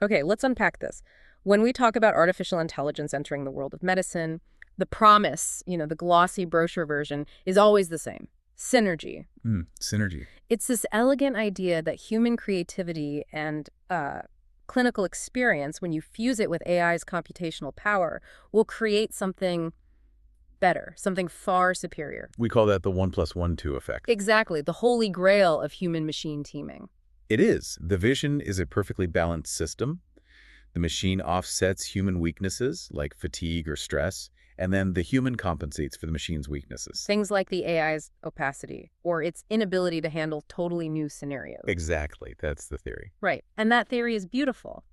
Okay, let's unpack this. When we talk about artificial intelligence entering the world of medicine, the promise, the glossy brochure version, is always the same. Synergy. Synergy. It's this elegant idea that human creativity and clinical experience, when you fuse it with AI's computational power, will create something better, something far superior. We call that the 1+1 2 effect. Exactly, the holy grail of human-machine teaming. It is. The vision is a perfectly balanced system. The machine offsets human weaknesses like fatigue or stress, and then the human compensates for the machine's weaknesses. Things like the AI's opacity or its inability to handle totally new scenarios. Exactly. That's the theory. Right, and that theory is beautiful.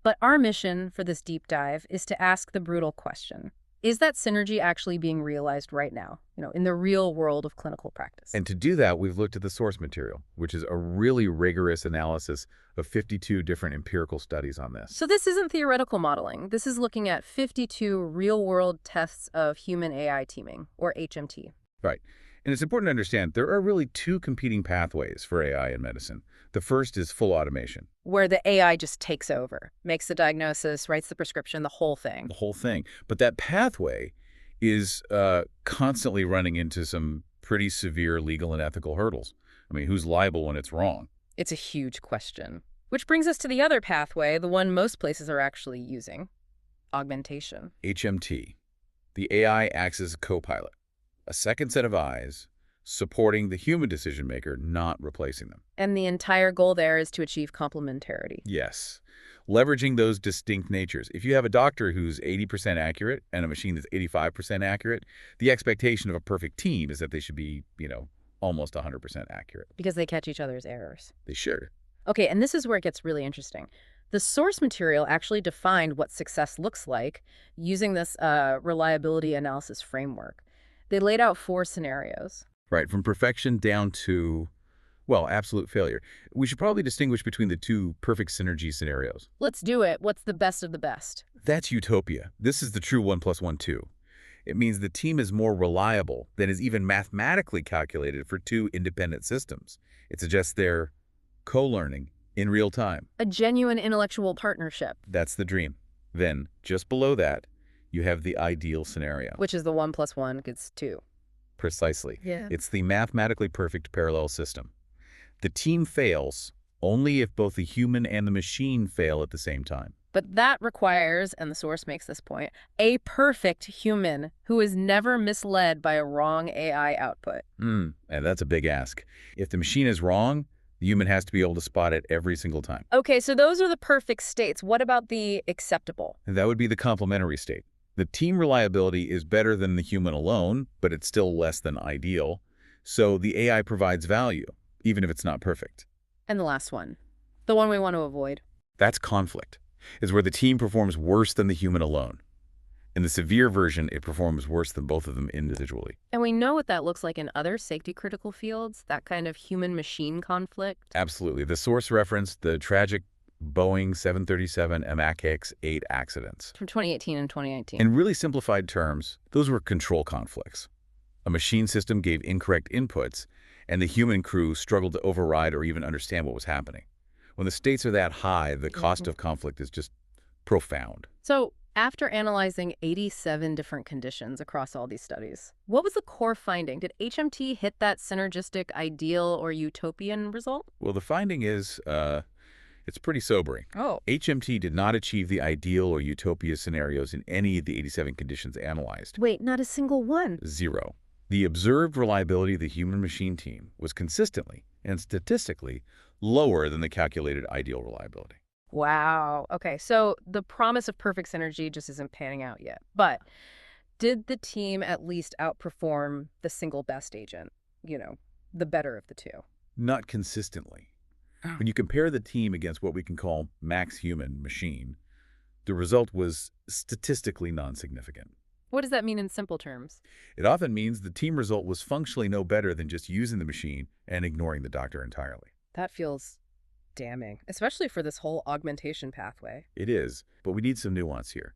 But our mission for this deep dive is to ask the brutal question. Is that synergy actually being realized right now, in the real world of clinical practice? And to do that, we've looked at the source material, which is a really rigorous analysis of 52 different empirical studies on this. So this isn't theoretical modeling. This is looking at 52 real-world tests of human AI teaming, or HMT. Right. And it's important to understand there are really two competing pathways for AI in medicine. The first is full automation. Where the AI just takes over, makes the diagnosis, writes the prescription, the whole thing. The whole thing. But that pathway is constantly running into some pretty severe legal and ethical hurdles. I mean, who's liable when it's wrong? It's a huge question. Which brings us to the other pathway, the one most places are actually using, augmentation. HMT. The AI acts as a co-pilot, a second set of eyes supporting the human decision maker, not replacing them. And the entire goal there is to achieve complementarity. Yes. Leveraging those distinct natures. If you have a doctor who's 80% accurate and a machine that's 85% accurate, the expectation of a perfect team is that they should be, almost 100% accurate. Because they catch each other's errors. They should. Okay, and this is where it gets really interesting. The source material actually defined what success looks like using this reliability analysis framework. They laid out 4 scenarios. Right, from perfection down to, well, absolute failure. We should probably distinguish between the two perfect synergy scenarios. Let's do it. What's the best of the best? That's utopia. This is the true 1+1 2. It means the team is more reliable than is even mathematically calculated for two independent systems. It suggests they're co-learning in real time. A genuine intellectual partnership. That's the dream. Then, just below that, you have the ideal scenario. Which is the 1 + 1 gets 2. Precisely. Yeah. It's the mathematically perfect parallel system. The team fails only if both the human and the machine fail at the same time. But that requires, and the source makes this point, a perfect human who is never misled by a wrong AI output. And that's a big ask. If the machine is wrong, the human has to be able to spot it every single time. Okay, so those are the perfect states. What about the acceptable? And that would be the complementary state. The team reliability is better than the human alone, but it's still less than ideal. So the AI provides value, even if it's not perfect. And the last one, the one we want to avoid. That's conflict, is where the team performs worse than the human alone. In the severe version, it performs worse than both of them individually. And we know what that looks like in other safety-critical fields, that kind of human-machine conflict. Absolutely. The source referenced the tragic Boeing 737 MAX 8 accidents. From 2018 and 2019. In really simplified terms, those were control conflicts. A machine system gave incorrect inputs, and the human crew struggled to override or even understand what was happening. When the stakes are that high, the cost of conflict is just profound. So, after analyzing 87 different conditions across all these studies, what was the core finding? Did HMT hit that synergistic ideal or utopian result? Well, the finding is, it's pretty sobering. Oh. HMT did not achieve the ideal or utopia scenarios in any of the 87 conditions analyzed. Wait, not a single one. 0. The observed reliability of the human-machine team was consistently and statistically lower than the calculated ideal reliability. Wow. Okay, so the promise of perfect synergy just isn't panning out yet. But did the team at least outperform the single best agent? The better of the two? Not consistently. When you compare the team against what we can call max human machine, the result was statistically non-significant. What does that mean in simple terms? It often means the team result was functionally no better than just using the machine and ignoring the doctor entirely. That feels damning, especially for this whole augmentation pathway. It is, but we need some nuance here.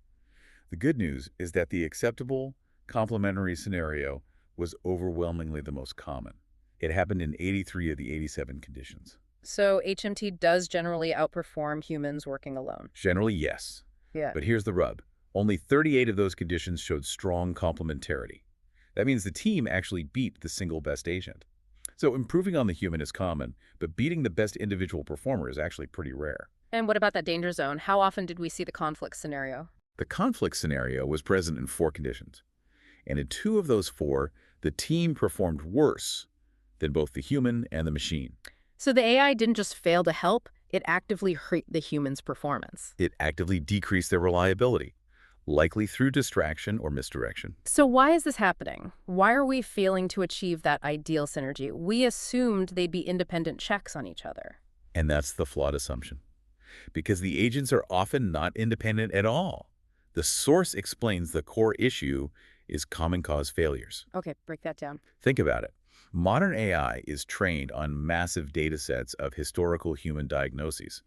The good news is that the acceptable complementary scenario was overwhelmingly the most common. It happened in 83 of the 87 conditions. So HMT does generally outperform humans working alone. Generally, yes. Yeah. But here's the rub. Only 38 of those conditions showed strong complementarity. That means the team actually beat the single best agent. So improving on the human is common, but beating the best individual performer is actually pretty rare. And what about that danger zone? How often did we see the conflict scenario? The conflict scenario was present in 4 conditions. And in 2 of those 4, the team performed worse than both the human and the machine. So the AI didn't just fail to help, it actively hurt the human's performance. It actively decreased their reliability, likely through distraction or misdirection. So why is this happening? Why are we failing to achieve that ideal synergy? We assumed they'd be independent checks on each other. And that's the flawed assumption. Because the agents are often not independent at all. The source explains the core issue is common cause failures. Okay, break that down. Think about it. Modern AI is trained on massive data sets of historical human diagnoses.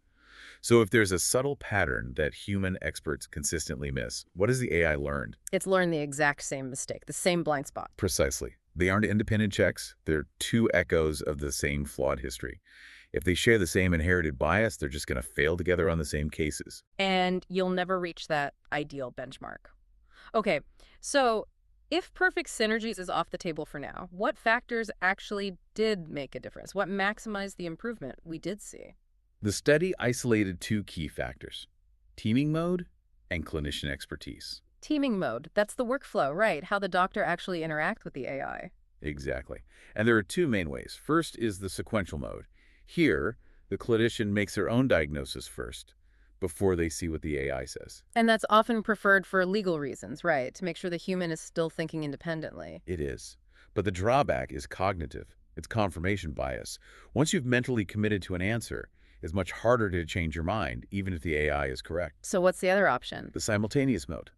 So if there's a subtle pattern that human experts consistently miss, what has the AI learned? It's learned the exact same mistake, the same blind spot. Precisely. They aren't independent checks. They're 2 echoes of the same flawed history. If they share the same inherited bias, they're just going to fail together on the same cases. And you'll never reach that ideal benchmark. Okay, so if perfect synergies is off the table for now, what factors actually did make a difference? What maximized the improvement we did see? The study isolated 2 key factors: teaming mode and clinician expertise. Teaming mode, that's the workflow, right? How the doctor actually interact with the AI. Exactly. And there are 2 main ways. First is the sequential mode. Here, the clinician makes their own diagnosis first, before they see what the AI says. And that's often preferred for legal reasons, right? To make sure the human is still thinking independently. It is. But the drawback is cognitive. It's confirmation bias. Once you've mentally committed to an answer, it's much harder to change your mind, even if the AI is correct. So what's the other option? The simultaneous mode.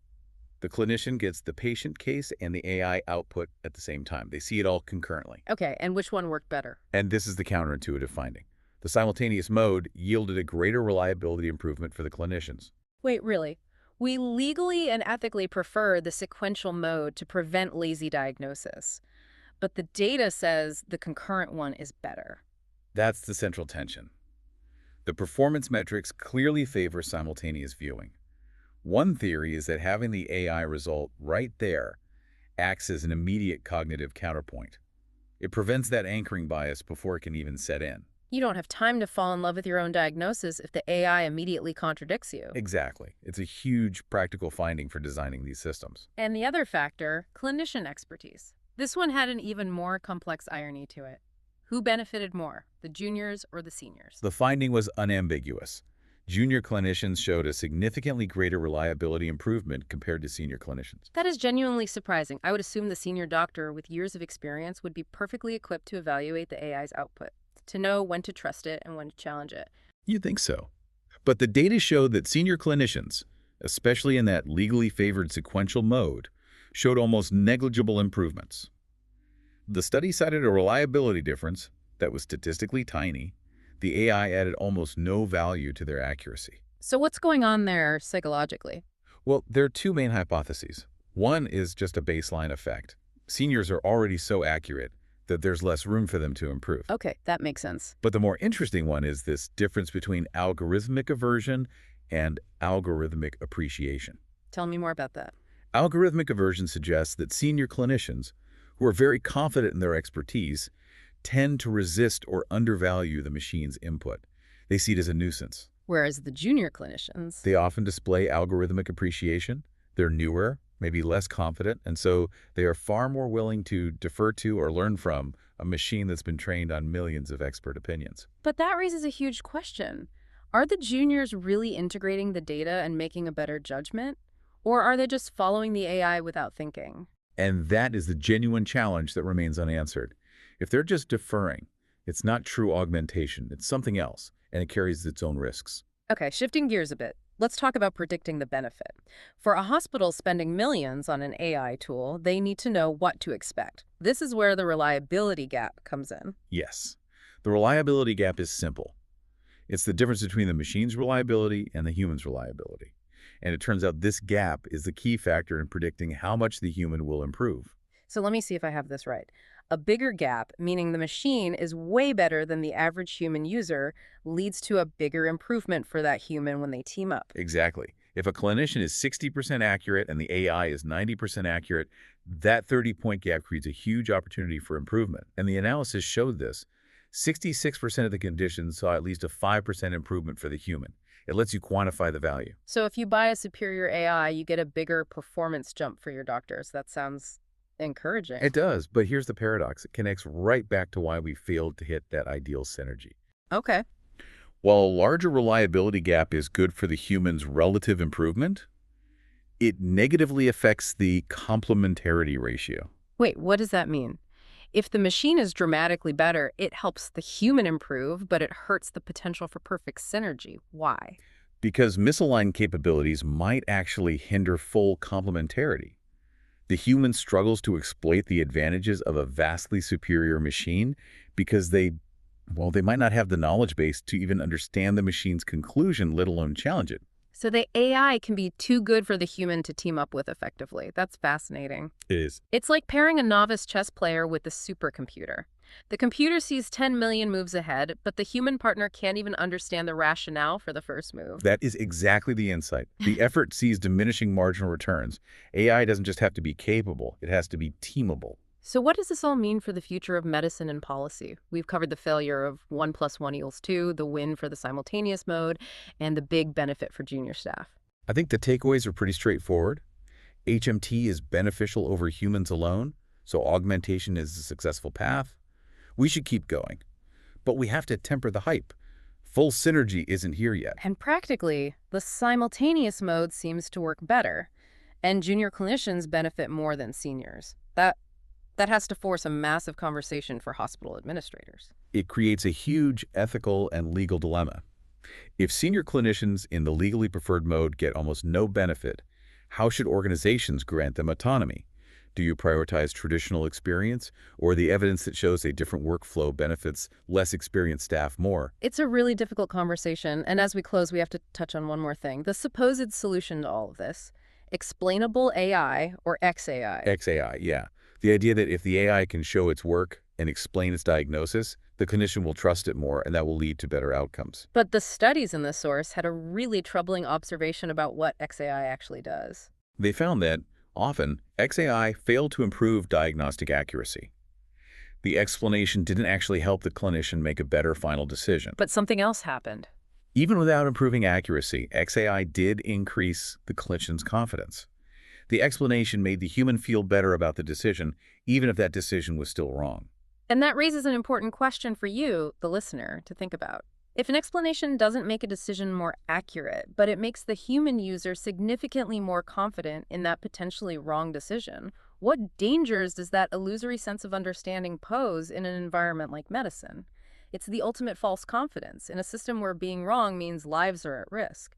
The clinician gets the patient case and the AI output at the same time. They see it all concurrently. Okay, and which one worked better? And this is the counterintuitive finding. The simultaneous mode yielded a greater reliability improvement for the clinicians. Wait, really? We legally and ethically prefer the sequential mode to prevent lazy diagnosis. But the data says the concurrent one is better. That's the central tension. The performance metrics clearly favor simultaneous viewing. One theory is that having the AI result right there acts as an immediate cognitive counterpoint. It prevents that anchoring bias before it can even set in. You don't have time to fall in love with your own diagnosis if the AI immediately contradicts you. Exactly. It's a huge practical finding for designing these systems. And the other factor, clinician expertise. This one had an even more complex irony to it. Who benefited more, the juniors or the seniors? The finding was unambiguous. Junior clinicians showed a significantly greater reliability improvement compared to senior clinicians. That is genuinely surprising. I would assume the senior doctor with years of experience would be perfectly equipped to evaluate the AI's output, to know when to trust it and when to challenge it. You'd think so. But the data showed that senior clinicians, especially in that legally favored sequential mode, showed almost negligible improvements. The study cited a reliability difference that was statistically tiny. The AI added almost no value to their accuracy. So what's going on there psychologically? Well, there are 2 main hypotheses. One is just a baseline effect. Seniors are already so accurate that there's less room for them to improve. Okay, that makes sense. But the more interesting one is this difference between algorithmic aversion and algorithmic appreciation. Tell me more about that. Algorithmic aversion suggests that senior clinicians, who are very confident in their expertise, tend to resist or undervalue the machine's input. They see it as a nuisance. Whereas the junior clinicians... They often display algorithmic appreciation. They're newer, maybe less confident, and so they are far more willing to defer to or learn from a machine that's been trained on millions of expert opinions. But that raises a huge question. Are the juniors really integrating the data and making a better judgment? Or are they just following the AI without thinking? And that is the genuine challenge that remains unanswered. If they're just deferring, it's not true augmentation, it's something else, and it carries its own risks. Okay, shifting gears a bit. Let's talk about predicting the benefit. For a hospital spending millions on an AI tool, they need to know what to expect. This is where the reliability gap comes in. Yes, the reliability gap is simple. It's the difference between the machine's reliability and the human's reliability. And it turns out this gap is the key factor in predicting how much the human will improve. So let me see if I have this right. A bigger gap, meaning the machine is way better than the average human user, leads to a bigger improvement for that human when they team up. Exactly. If a clinician is 60% accurate and the AI is 90% accurate, that 30-point gap creates a huge opportunity for improvement. And the analysis showed this. 66% of the conditions saw at least a 5% improvement for the human. It lets you quantify the value. So if you buy a superior AI, you get a bigger performance jump for your doctors. That sounds encouraging. It does, but here's the paradox. It connects right back to why we failed to hit that ideal synergy. Okay. While a larger reliability gap is good for the human's relative improvement, it negatively affects the complementarity ratio. Wait, what does that mean? If the machine is dramatically better, it helps the human improve, but it hurts the potential for perfect synergy. Why? Because misaligned capabilities might actually hinder full complementarity. The human struggles to exploit the advantages of a vastly superior machine because they might not have the knowledge base to even understand the machine's conclusion, let alone challenge it. So the AI can be too good for the human to team up with effectively. That's fascinating. It is. It's like pairing a novice chess player with a supercomputer. The computer sees 10 million moves ahead, but the human partner can't even understand the rationale for the first move. That is exactly the insight. The effort sees diminishing marginal returns. AI doesn't just have to be capable, it has to be teamable. So what does this all mean for the future of medicine and policy? We've covered the failure of 1 + 1 = 2, the win for the simultaneous mode, and the big benefit for junior staff. I think the takeaways are pretty straightforward. HMT is beneficial over humans alone, so augmentation is a successful path. We should keep going. But we have to temper the hype. Full synergy isn't here yet. And practically, the simultaneous mode seems to work better, and junior clinicians benefit more than seniors. That has to force a massive conversation for hospital administrators. It creates a huge ethical and legal dilemma. If senior clinicians in the legally preferred mode get almost no benefit, how should organizations grant them autonomy? Do you prioritize traditional experience or the evidence that shows a different workflow benefits less experienced staff more? It's a really difficult conversation, and as we close, we have to touch on one more thing. The supposed solution to all of this. Explainable AI or XAI. XAI, yeah. The idea that if the AI can show its work and explain its diagnosis, the clinician will trust it more, and that will lead to better outcomes. But the studies in this source had a really troubling observation about what XAI actually does. They found that, often, XAI failed to improve diagnostic accuracy. The explanation didn't actually help the clinician make a better final decision. But something else happened. Even without improving accuracy, XAI did increase the clinician's confidence. The explanation made the human feel better about the decision, even if that decision was still wrong. And that raises an important question for you, the listener, to think about. If an explanation doesn't make a decision more accurate, but it makes the human user significantly more confident in that potentially wrong decision, what dangers does that illusory sense of understanding pose in an environment like medicine? It's the ultimate false confidence in a system where being wrong means lives are at risk.